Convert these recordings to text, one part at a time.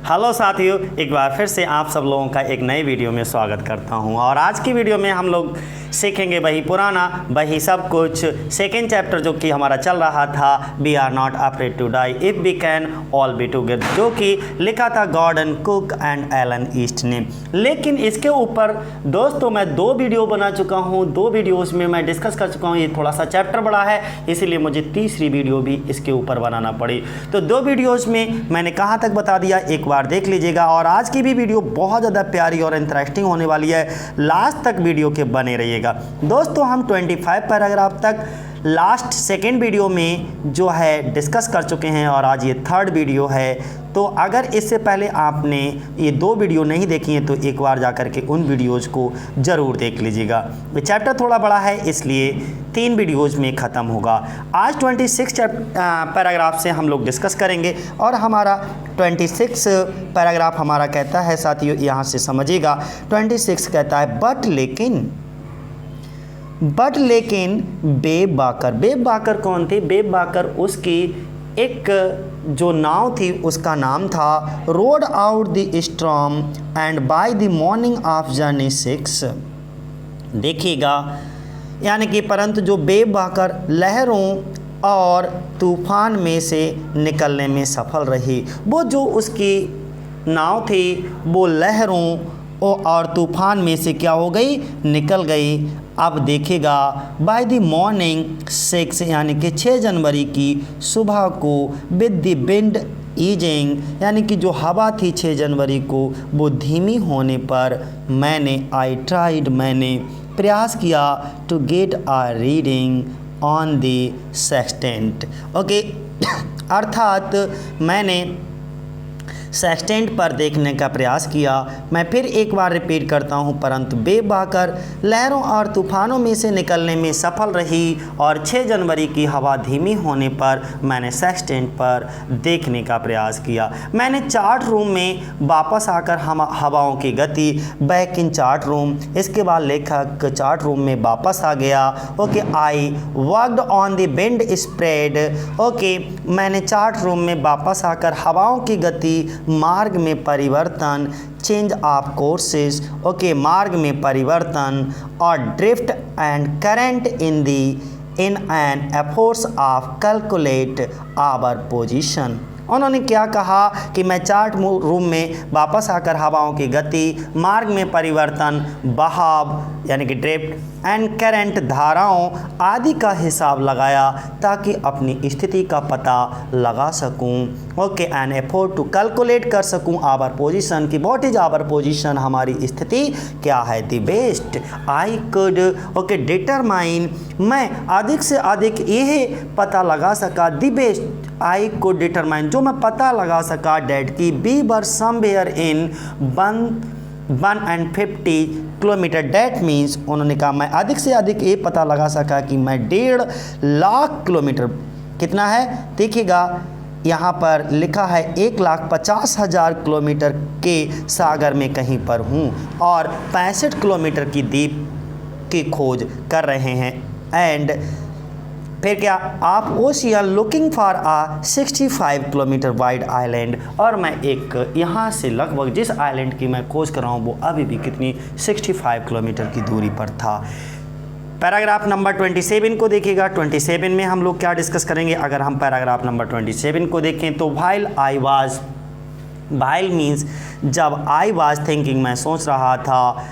Hello साथियों, एक बार फिर से आप सब लोगों का एक नए वीडियो में स्वागत करता हूं। और आज की वीडियो में हम लोग सीखेंगे वही पुराना वही सब कुछ सेकेंड चैप्टर जो कि हमारा चल रहा था we are not afraid to die if we can all be together, जो कि लिखा था Gordon Cook and Alan East ने। लेकिन इसके ऊपर दोस्तों मैं 2 वीडियो बना चुका हूं, 2 वीडियोस में मैं डिस्कस कर चुका हूं। ये थोड़ा सा चैप्टर बड़ा है, इसीलिए मुझे तीसरी वीडियो भी इसके ऊपर बनाना पड़ी। तो 2 वीडियोस में मैंने कहाँ तक बता दिया, एक बार देख लीजिएगा। और आज की भी वीडियो बहुत ज़्यादा प्यारी और इंटरेस्टिंग होने वाली है, लास्ट तक वीडियो के बने रहिएगा। दोस्तों हम 25 पैराग्राफ तक लास्ट सेकेंड वीडियो में जो है डिस्कस कर चुके हैं और आज ये 3rd वीडियो है। तो अगर इससे पहले आपने ये 2 वीडियो नहीं देखी हैं तो एक बार जा कर के उन वीडियोज़ को ज़रूर देख लीजिएगा। ये चैप्टर थोड़ा बड़ा है इसलिए 3 वीडियोज़ में ख़त्म होगा। आज 26 पैराग्राफ से हम लोग डिस्कस करेंगे और हमारा 26 पैराग्राफ हमारा कहता है, साथियों यहाँ से समझिएगा, 26 कहता है बट लेकिन बेब बाकर कौन थे? बेब बाकर उसकी एक जो नाव थी उसका नाम था road out the storm and by the morning of journey 6। देखिएगा, यानी कि परंतु जो बेब बाकर लहरों और तूफान में से निकलने में सफल रही। वो जो उसकी नाव थी वो लहरों और तूफान में से क्या हो गई? निकल गई। अब देखेगा बाय द मॉर्निंग 6 यानी कि 6 जनवरी की सुबह को विद द विंड ईजिंग, यानी कि जो हवा थी 6 जनवरी को वो धीमी होने पर मैंने मैंने प्रयास किया to get a reading on the sextant. Okay, अर्थात मैंने सेक्सटेंट पर देखने का प्रयास किया। मैं फिर एक बार रिपीट करता हूं, परंतु बेब बाकर लहरों और तूफानों में से निकलने में सफल रही और 6 जनवरी की हवा धीमी होने पर मैंने सेक्सटेंट पर देखने का प्रयास किया। मैंने चार्ट रूम में वापस आकर हम हवाओं की गति बैक इन चार्ट रूम, इसके बाद लेखक चार्ट रूम में वापस आ गया। Okay, I worked on the wind spread. Okay, मैंने चार्ट रूम में वापस आकर हवाओं की गति, मार्ग में परिवर्तन, चेंज ऑफ कोर्सेज, ओके, मार्ग में परिवर्तन और drift and current in an efforts of calculate our position. उन्होंने क्या कहा कि मैं चार्ट रूम में वापस आकर हवाओं की गति, मार्ग में परिवर्तन, बहाव यानी कि ड्रिफ्ट एंड करंट धाराओं आदि का हिसाब लगाया ताकि अपनी स्थिति का पता लगा सकूं। Okay, an effort to calculate कर सकूं आवर पोजीशन की व्हाट इज आवर पोजीशन, हमारी स्थिति क्या है। The best I could okay determine, मैं अधिक से अधिक यह पता लगा सका, the best I could determine, जो मैं पता लगा सका डैट की we were somewhere in 150 kilometre. That means उन्होंने कहा मैं अधिक से अधिक ये पता लगा सका कि मैं 1.5 लाख किलोमीटर, कितना है देखिएगा यहाँ पर लिखा है 1,50,000 किलोमीटर के सागर में कहीं पर हूँ और 65 किलोमीटर की द्वीप की खोज कर रहे हैं। एंड फिर क्या, आप ocean looking for uh 65 kilometre wide island, और मैं एक यहाँ से लगभग जिस आइलैंड की मैं खोज कर रहा हूँ वो अभी भी कितनी 65 किलोमीटर की दूरी पर था। पैराग्राफ नंबर 27 को देखिएगा। 27 में हम लोग क्या डिस्कस करेंगे? अगर हम पैराग्राफ नंबर 27 को देखें तो वाइल मीन्स जब आई वाज थिंकिंग, मैं सोच रहा था,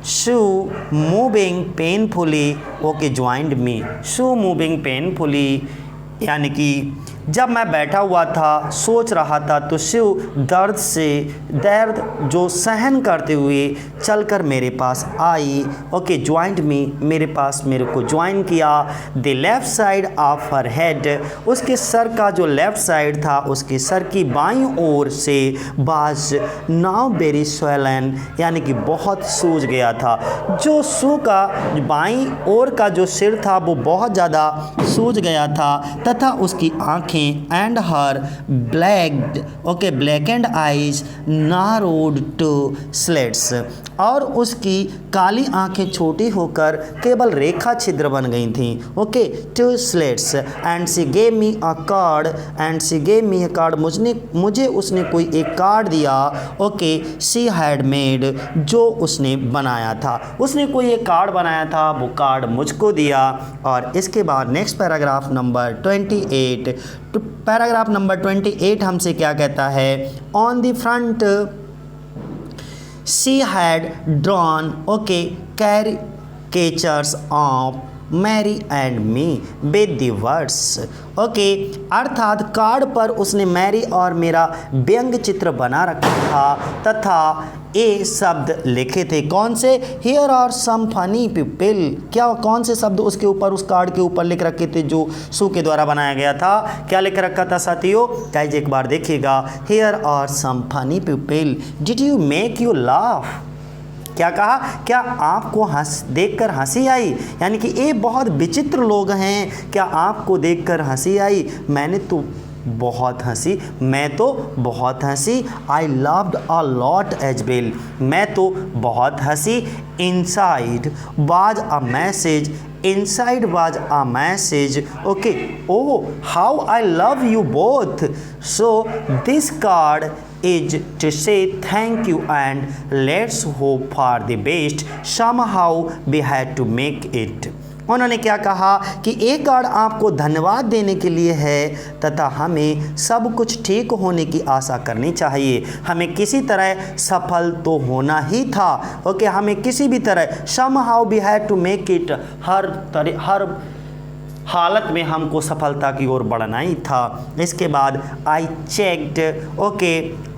शू मूविंग पेनफुली ओके ज्वाइंड मी, शू मूविंग पेनफुली यानी कि जब मैं बैठा हुआ था सोच रहा था तो शिव दर्द जो सहन करते हुए चलकर मेरे पास आई। ओके, ज्वाइंट मी, मेरे पास मेरे को ज्वाइन किया। The left side of her head, उसके सर का जो लेफ़्ट साइड था उसके सर की बाईं ओर से बाज नाउ वेरी स्वेलन, यानी कि बहुत सूज गया था। जो शू का बाईं ओर का जो सिर था वो बहुत ज़्यादा सूज गया था तथा उसकी आँखें आँखें and her black and eyes narrowed to slits, और उसकी काली आंखें छोटी होकर केवल रेखा छिद्र बन गई थीं, okay, two slits, and C gave me a card, मुझे उसने कोई एक कार्ड दिया, ओके, शी हैड मेड, जो उसने बनाया था, उसने कोई एक कार्ड बनाया था, वो कार्ड मुझको दिया। और इसके बाद नेक्स्ट पैराग्राफ नंबर 28, तो पैराग्राफ नंबर 28 हमसे क्या कहता है, on the front she had drawn, okay, caricatures of Mary and me with the words, okay, अर्थात कार्ड पर उसने मैरी और मेरा व्यंग चित्र बना रखा था तथा ये शब्द लिखे थे। कौन से? Here are some funny people, क्या कौन से शब्द उसके ऊपर, उस कार्ड के ऊपर लिख रखे थे जो सू के द्वारा बनाया गया था? क्या लिख रखा था साथियों? गाइस एक बार देखिएगा, here are some funny people, did you make you laugh? क्या कहा? क्या आपको देखकर हंसी आई? यानी कि ये बहुत विचित्र लोग हैं, क्या आपको देखकर हंसी आई? मैंने तो बहुत हंसी, मैं तो बहुत हंसी। I loved a lot as well, मैं तो बहुत हंसी। Inside was a message, inside was a message, okay, oh how I love you both, so this card is to say thank you and let's hope for the best, somehow we had to make it। उन्होंने क्या कहा कि एक card आपको धन्यवाद देने के लिए है तथा हमें सब कुछ ठीक होने की आशा करनी चाहिए, हमें किसी तरह सफल तो होना ही था, ओके, हमें किसी भी तरह, somehow we had to make it, हर हालत में हमको सफलता की ओर बढ़ना ही था। इसके बाद I checked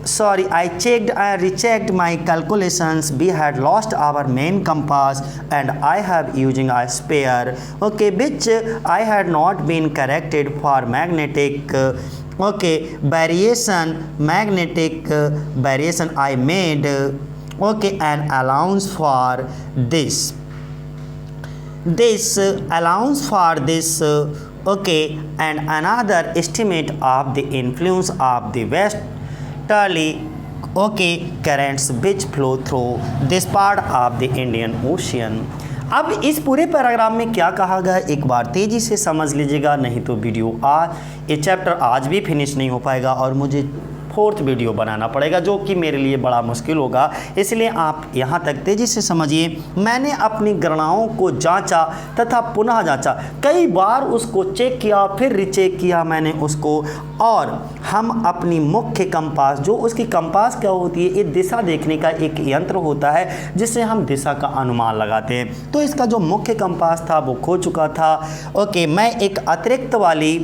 and rechecked my calculations, we had lost our main compass and I have using a spare, okay, which I had not been corrected for magnetic variation I made, okay, an allowance for this, okay, and another estimate of the influence of the westerly, okay, currents which flow through this part of the Indian Ocean। अब इस पूरे paragraph में क्या कहा गया एक बार तेज़ी से समझ लीजिएगा, नहीं तो ये चैप्टर आज भी फिनिश नहीं हो पाएगा और मुझे 4th वीडियो बनाना पड़ेगा जो कि मेरे लिए बड़ा मुश्किल होगा, इसलिए आप यहाँ तक तेज़ी से समझिए। मैंने अपनी गणनाओं को जांचा तथा पुनः जांचा, कई बार उसको चेक किया, फिर रिचेक किया मैंने उसको, और हम अपनी मुख्य कंपास, जो उसकी कंपास क्या होती है, ये दिशा देखने का एक यंत्र होता है जिससे हम दिशा का अनुमान लगाते हैं, तो इसका जो मुख्य कंपास था वो खो चुका था, ओके। मैं एक अतिरिक्त वाली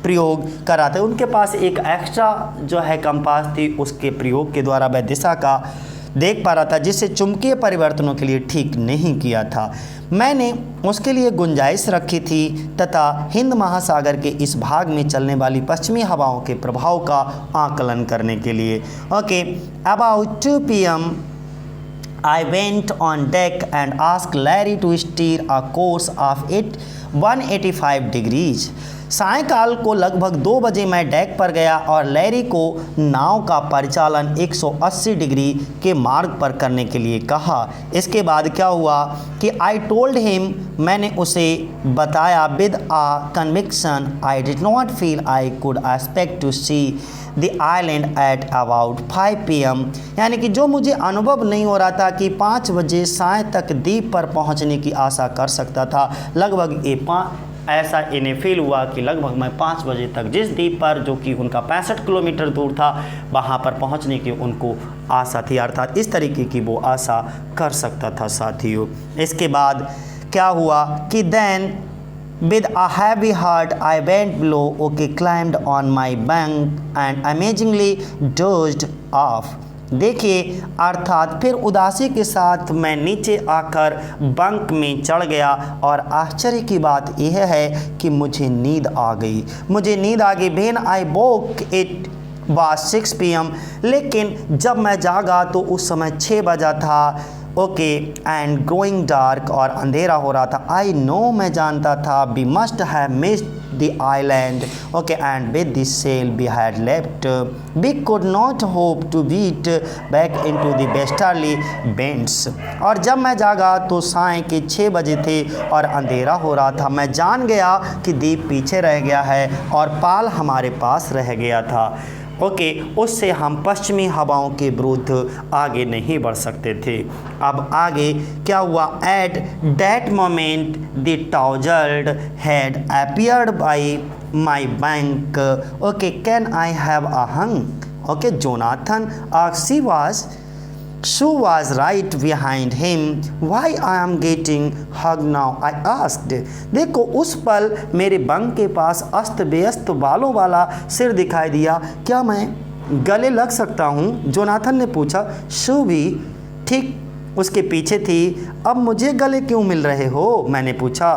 प्रयोग कराते, उनके पास एक एक्स्ट्रा जो है कंपास थी, उसके प्रयोग के द्वारा वह दिशा का देख पा रहा था, जिससे चुंबकीय परिवर्तनों के लिए ठीक नहीं किया था। मैंने उसके लिए गुंजाइश रखी थी तथा हिंद महासागर के इस भाग में चलने वाली पश्चिमी हवाओं के प्रभाव का आकलन करने के लिए, okay. About 2 PM I went on deck and asked Larry to steer a course of 185 degrees। सायंकाल को लगभग 2 बजे मैं डेक पर गया और लैरी को नाव का परिचालन 180 डिग्री के मार्ग पर करने के लिए कहा। इसके बाद क्या हुआ कि आई टोल्ड हिम, मैंने उसे बताया, with a conviction I did not feel I could expect to see the island at about 5 PM, यानी कि जो मुझे अनुभव नहीं हो रहा था कि 5 बजे साय तक द्वीप पर पहुंचने की आशा कर सकता था। लगभग ऐसा इन्हें फील हुआ कि लगभग मैं 5 बजे तक जिस द्वीप पर, जो कि उनका 65 किलोमीटर दूर था, वहाँ पर पहुँचने की उनको आशा थी, अर्थात इस तरीके की वो आशा कर सकता था साथियों। इसके बाद क्या हुआ कि then with a heavy heart I went below, okay, climbed on my bank and amazingly dozed off। देखिए, अर्थात फिर उदासी के साथ मैं नीचे आकर बंक में चढ़ गया और आश्चर्य की बात यह है कि मुझे नींद आ गई। When I woke it was 6 PM, लेकिन जब मैं जागा तो उस समय 6 बजा था। ओके एंड ग्रोइंग डार्क, और अंधेरा हो रहा था। आई नो, मैं जानता था, we must have missed the island, okay and with this sail we had left, we could not hope to beat back into the westerly bends. और जब मैं जागा तो साय के 6 बजे थे और अंधेरा हो रहा था। मैं जान गया कि द्वीप पीछे रह गया है और पाल हमारे पास रह गया था। ओके उससे हम पश्चिमी हवाओं के विरुद्ध आगे नहीं बढ़ सकते थे। अब आगे क्या हुआ? At that moment the towsered had appeared by my bank, okay can I have a hung, okay Jonathan she was right behind him. Why I am getting hugged now? I asked. देखो उस पल मेरे bunk के पास अस्त व्यस्त बालों वाला सिर दिखाई दिया। क्या मैं गले लग सकता हूँ? जोनाथन ने पूछा। शू भी ठीक उसके पीछे थी। अब मुझे गले क्यों मिल रहे हो? मैंने पूछा।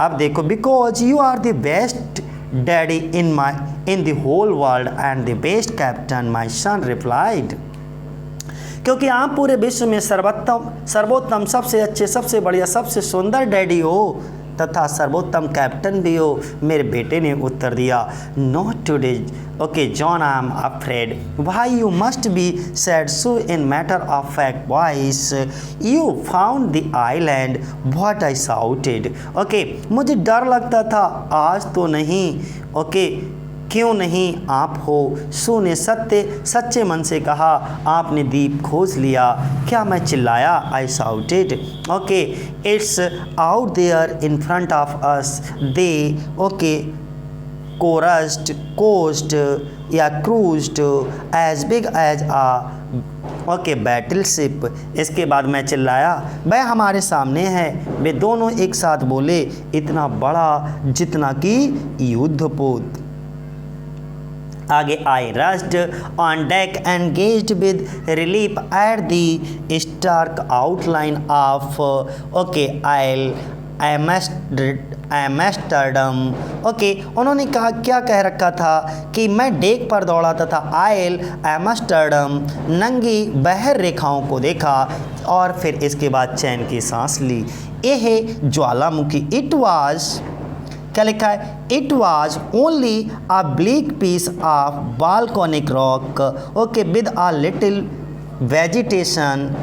अब देखो, because you are the best daddy in the whole world and the best captain, my son replied. क्योंकि आप पूरे विश्व में सर्वोत्तम, सबसे अच्छे, सबसे बढ़िया, सबसे सुंदर डैडी हो तथा सर्वोत्तम कैप्टन भी हो, मेरे बेटे ने उत्तर दिया। Not today, okay John, I am afraid. Why you must be sad so in matter of fact voice, you found the island, what I shouted. Okay मुझे डर लगता था, आज तो नहीं। ओके क्यों नहीं, आप हो। सू ने सच्चे मन से कहा, आपने द्वीप खोज लिया। क्या मैं चिल्लाया? I shouted. Okay it's out there in front of us, they okay coursed coast या cruised as big as a okay battleship. इसके बाद मैं चिल्लाया, वह हमारे सामने है। वे दोनों एक साथ बोले, इतना बड़ा जितना कि युद्धपोत। आगे I rushed on deck and gazed with relief at the stark outline of okay isle Amsterdam. Okay उन्होंने कहा, क्या कह रखा था कि मैं डेक पर दौड़ा तथा आइल एम्स्टर्डम नंगी बहर रेखाओं को देखा और फिर इसके बाद चैन की सांस ली। यह ज्वालामुखी, इट वाज, क्या लिखा है? It was only a black piece of volcanic rock, okay with a little vegetation,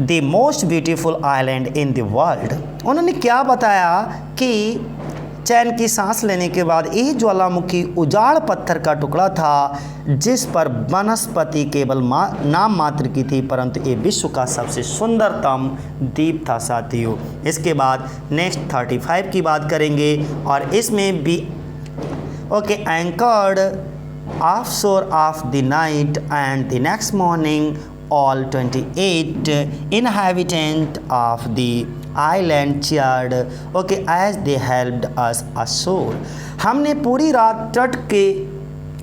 the most beautiful island in the world. उन्होंने क्या बताया कि चैन की सांस लेने के बाद यह ज्वालामुखी उजाड़ पत्थर का टुकड़ा था जिस पर वनस्पति केवल नाम मात्र की थी, परंतु ये विश्व का सबसे सुंदरतम द्वीप था साथियों। इसके बाद नेक्स्ट 35 की बात करेंगे और इसमें भी ओके एंकर्ड ऑफ शोर of the night and the next morning all 28 inhabitants of the island cheered okay as they helped us ashore। हमने पूरी रात तट के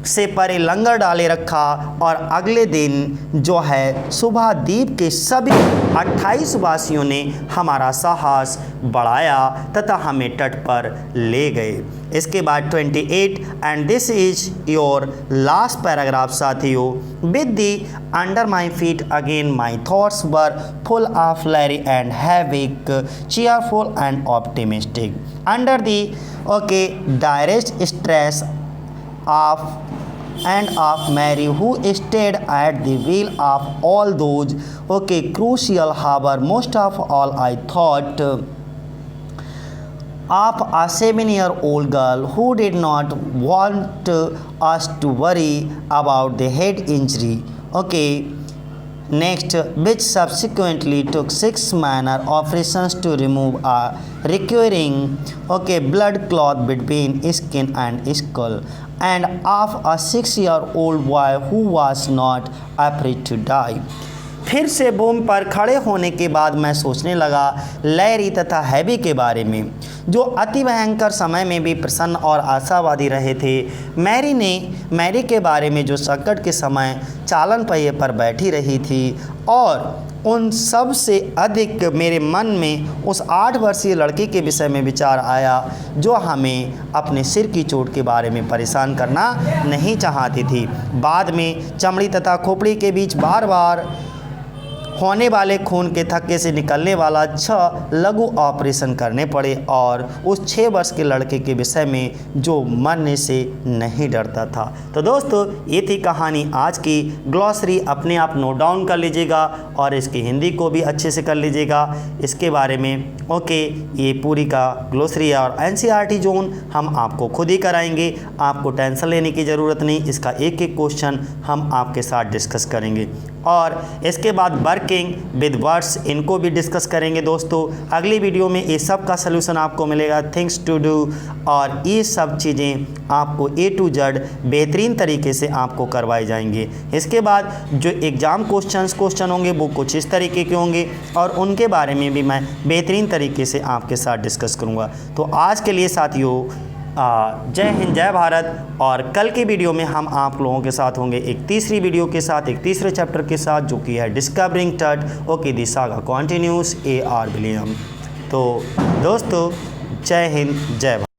से परे लंगर डाले रखा और अगले दिन जो है सुबह द्वीप के सभी 28 वासियों ने हमारा साहस बढ़ाया तथा हमें तट पर ले गए। इसके बाद 28 and this is your last paragraph साथियों। With the under my feet again my thoughts were full of lairy and havoc, cheerful and optimistic under the okay direst stress of Mary who stayed at the wheel of all those okay crucial hour. Most of all I thought of a 7-year-old girl who did not want us to worry about the head injury, okay, next, which subsequently took 6 minor operations to remove a recurring okay blood clot between skin and skull, and of a 6-year-old boy who was not afraid to die। फिर से boom पर खड़े होने के बाद मैं सोचने लगा लैरी तथा हैवी के बारे में, जो अति भयंकर समय में भी प्रसन्न और आशावादी रहे थे। मैरी के बारे में जो संकट के समय चालन पहिए पर बैठी रही थी, और उन सब से अधिक मेरे मन में उस 8 वर्षीय लड़की के विषय में विचार आया जो हमें अपने सिर की चोट के बारे में परेशान करना नहीं चाहती थी। बाद में चमड़ी तथा खोपड़ी के बीच बार बार होने वाले खून के थक्के से निकलने वाला 6 लघु ऑपरेशन करने पड़े और उस 6 वर्ष के लड़के के विषय में जो मरने से नहीं डरता था। तो दोस्तों ये थी कहानी आज की। ग्लॉसरी अपने आप नोट डाउन कर लीजिएगा और इसकी हिंदी को भी अच्छे से कर लीजिएगा इसके बारे में। ओके, ये पूरी का ग्लॉसरी और एनसीईआरटी जोन हम आपको खुद ही कराएंगे, आपको टेंशन लेने की ज़रूरत नहीं। इसका एक एक क्वेश्चन हम आपके साथ डिस्कस करेंगे और इसके बाद वर्किंग विद वर्ड्स इनको भी डिस्कस करेंगे दोस्तों। अगली वीडियो में ये सब का सलूशन आपको मिलेगा, थिंग्स टू डू, और ये सब चीज़ें आपको A to Z बेहतरीन तरीके से आपको करवाई जाएंगे। इसके बाद जो एग्ज़ाम क्वेश्चन होंगे वो कुछ इस तरीके के होंगे और उनके बारे में भी मैं बेहतरीन तरीके से आपके साथ डिस्कस करूँगा। तो आज के लिए साथियों जय हिंद, जय भारत। और कल की वीडियो में हम आप लोगों के साथ होंगे एक तीसरी वीडियो के साथ, एक तीसरे चैप्टर के साथ, जो कि है डिस्कवरिंग टट। Okay, the saga continuous, A.R. William. तो दोस्तों जय हिंद, जय भारत।